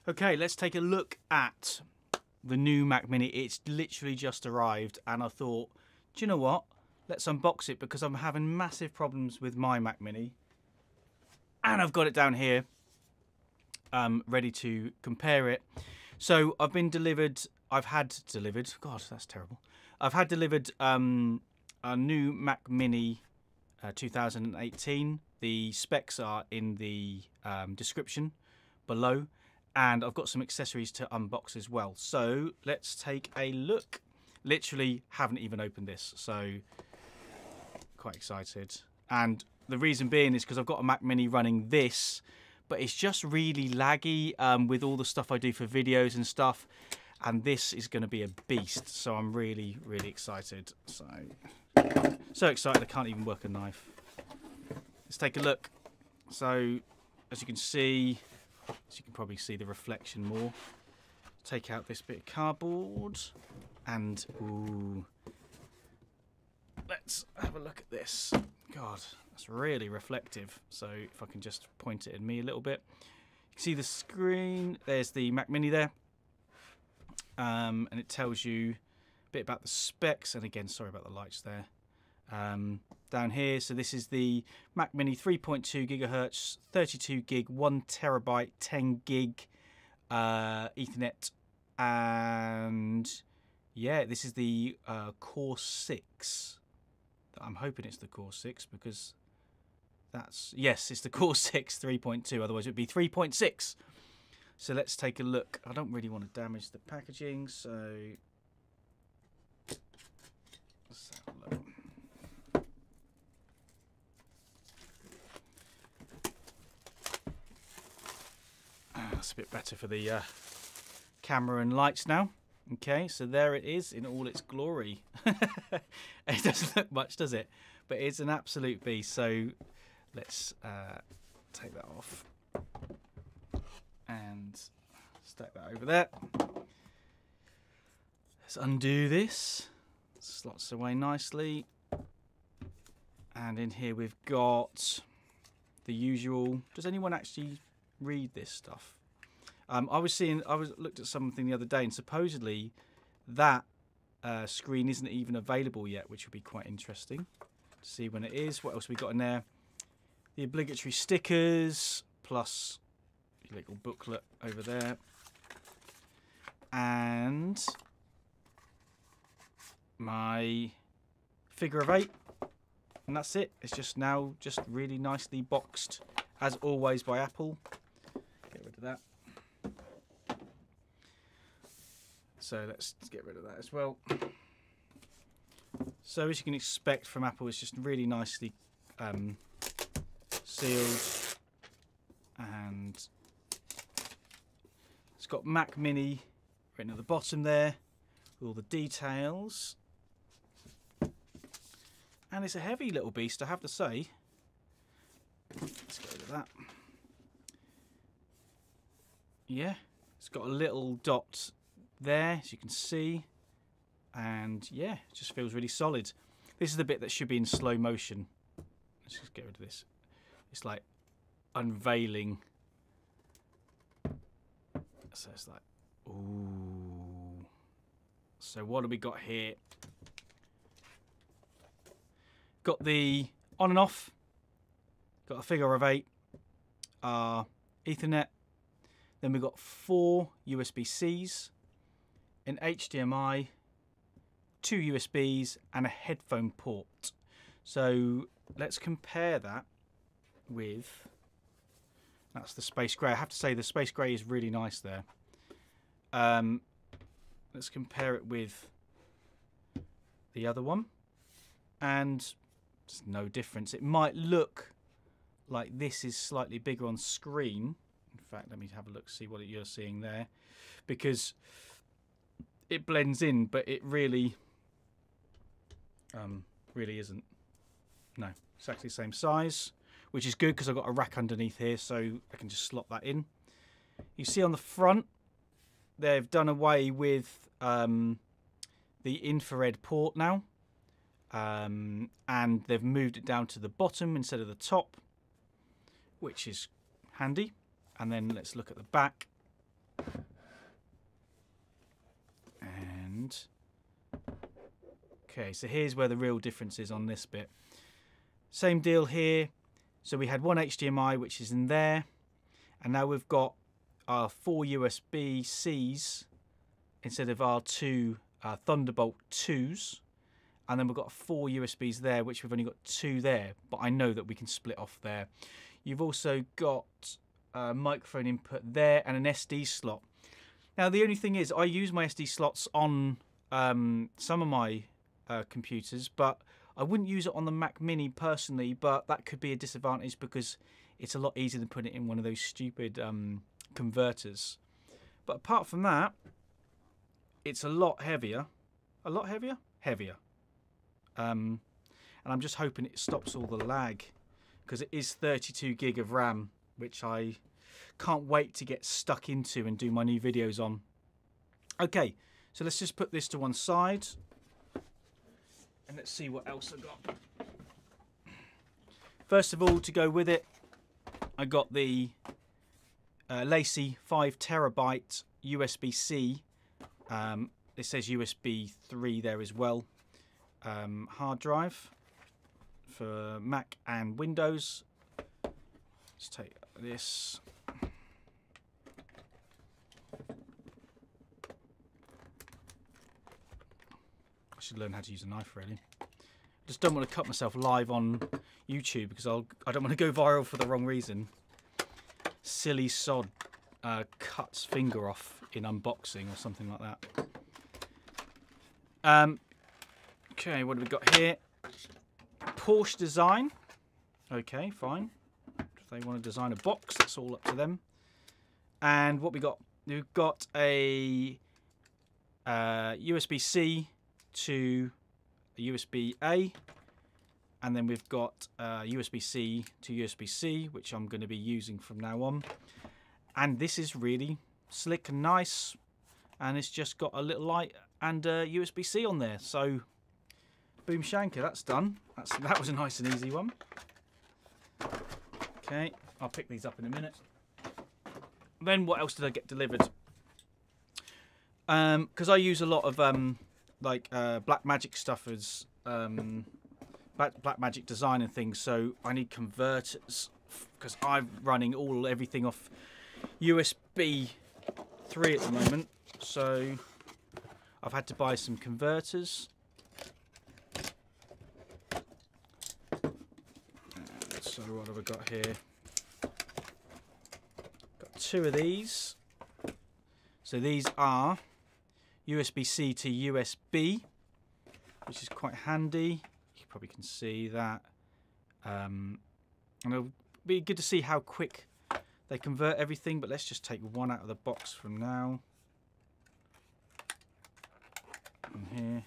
Okay, let's take a look at the new Mac Mini. It's literally just arrived, and I thought, do you know what? Let's unbox it because I'm having massive problems with my Mac Mini. And I've got it down here, ready to compare it. So I've had delivered, God, that's terrible. I've had delivered a new Mac Mini 2018. The specs are in the description below. And I've got some accessories to unbox as well. So let's take a look. Literally haven't even opened this, so quite excited. And the reason being is because I've got a Mac Mini running this, but it's just really laggy with all the stuff I do for videos and stuff. And this is going to be a beast, so I'm really, really excited. So excited I can't even work a knife. Let's take a look. So as you can see, so you can probably see the reflection more. Take out this bit of cardboard and ooh, let's have a look at this. God, that's really reflective. So if I can just point it at me a little bit. You can see the screen. There's the Mac Mini there. And it tells you a bit about the specs. And again, sorry about the lights there. Down here, so this is the Mac Mini 3.2 gigahertz, 32 gig, 1 terabyte, 10 gig Ethernet, and yeah, this is the Core 6. I'm hoping it's the Core 6 because yes, it's the Core 6 3.2. Otherwise, it would be 3.6. So let's take a look. I don't really want to damage the packaging, so let's have a look. That's a bit better for the camera and lights now. Okay, so there it is in all its glory. It doesn't look much, does it? But it's an absolute beast. So let's take that off and stack that over there. Let's undo this. Slots away nicely. And in here we've got the usual. Does anyone actually read this stuff? I looked at something the other day, and supposedly that screen isn't even available yet, which would be quite interesting to see when it is. What else we got in there? The obligatory stickers, plus a little booklet over there, and my figure of 8, and that's it. It's just now just really nicely boxed, as always, by Apple. Get rid of that. So let's get rid of that as well. So as you can expect from Apple, it's just really nicely sealed, and it's got Mac Mini written at the bottom there with all the details. And it's a heavy little beast, I have to say. Let's get rid of that. Yeah, it's got a little dot there, as you can see, and yeah, it just feels really solid. This is the bit that should be in slow motion. Let's just get rid of this. It's like unveiling. So it's like, ooh. So what do we got here? Got the on and off. Got a figure of 8. Ethernet. Then we've got 4 USB-Cs. An HDMI, 2 USBs, and a headphone port. So let's compare that with, that's the space grey. I have to say the space grey is really nice there. Let's compare it with the other one, and there's no difference. It might look like this is slightly bigger on screen. In fact, let me have a look, see what you're seeing there, because it blends in, but it really isn't. No, exactly the same size, which is good because I've got a rack underneath here, so I can just slot that in. You see on the front, they've done away with the infrared port now, and they've moved it down to the bottom instead of the top, which is handy. And then let's look at the back. And okay, so here's where the real difference is on this bit. Same deal here. So we had one HDMI, which is in there, and now we've got our 4 USB-Cs instead of our 2 Thunderbolt 2s, and then we've got 4 USBs there, which we've only got 2 there, but I know that we can split off there. You've also got a microphone input there and an SD slot. Now the only thing is, I use my SD slots on some of my computers, but I wouldn't use it on the Mac Mini personally, but that could be a disadvantage because it's a lot easier than putting it in one of those stupid converters. But apart from that, it's a lot heavier. A lot heavier? Heavier. And I'm just hoping it stops all the lag, because it is 32 gig of RAM, which I can't wait to get stuck into and do my new videos on. Okay, so let's just put this to one side. And let's see what else I got. First of all, to go with it, I got the Lacy 5TB USB-C. It says USB 3 there as well. Hard drive for Mac and Windows. Let's take this. I should learn how to use a knife, really. Just don't want to cut myself live on YouTube because I don't want to go viral for the wrong reason. Silly sod cuts finger off in unboxing or something like that. Okay, what have we got here? Porsche design. Okay, fine. If they want to design a box, that's all up to them. And what we got? We've got a USB-C to a USB-A, and then we've got USB-C to USB-C, which I'm going to be using from now on. And this is really slick and nice, and it's just got a little light and USB-C on there. So, boom shanker, that's done. That was a nice and easy one. Okay, I'll pick these up in a minute. Then what else did I get delivered? Because I use a lot of Blackmagic stuff as Blackmagic design and things, so I need converters because I'm running everything off USB 3 at the moment. So I've had to buy some converters. So what have I got here? Got 2 of these. So these are USB-C to USB, which is quite handy. You probably can see that. And it'll be good to see how quick they convert everything, but let's just take one out of the box from now. And here.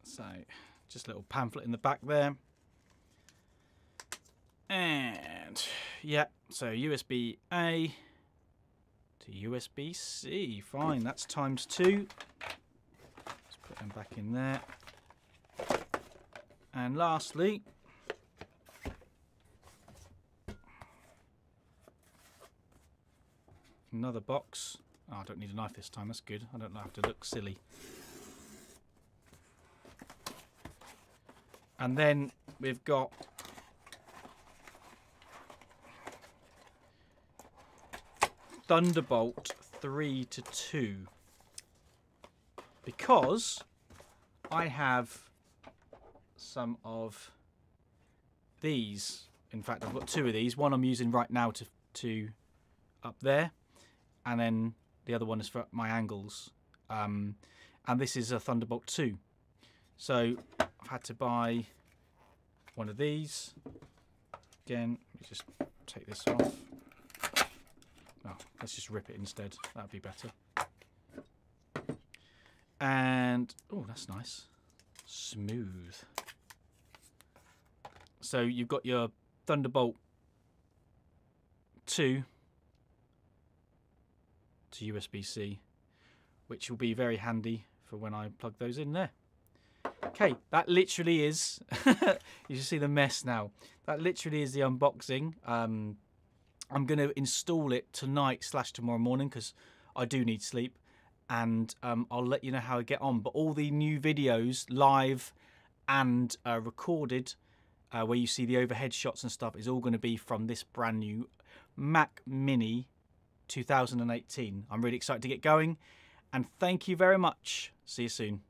So, just a little pamphlet in the back there. And, yeah, so USB-A to USB-C. Fine, that's times 2. Let's put them back in there. And lastly, another box. Oh, I don't need a knife this time, that's good. I don't have to look silly. And then we've got Thunderbolt 3 to 2, because I have some of these. In fact, I've got 2 of these. One I'm using right now to up there, and then the other one is for my angles. And this is a Thunderbolt 2. So I've had to buy one of these. Again, let me just take this off. Oh, let's just rip it instead. That'd be better. And, oh, that's nice. Smooth. So you've got your Thunderbolt 2 to USB-C, which will be very handy for when I plug those in there. Okay, that literally is, you see the mess now. That literally is the unboxing. I'm going to install it tonight / tomorrow morning because I do need sleep. And I'll let you know how I get on. But all the new videos, live and recorded, where you see the overhead shots and stuff, is all going to be from this brand new Mac Mini 2018. I'm really excited to get going. And thank you very much. See you soon.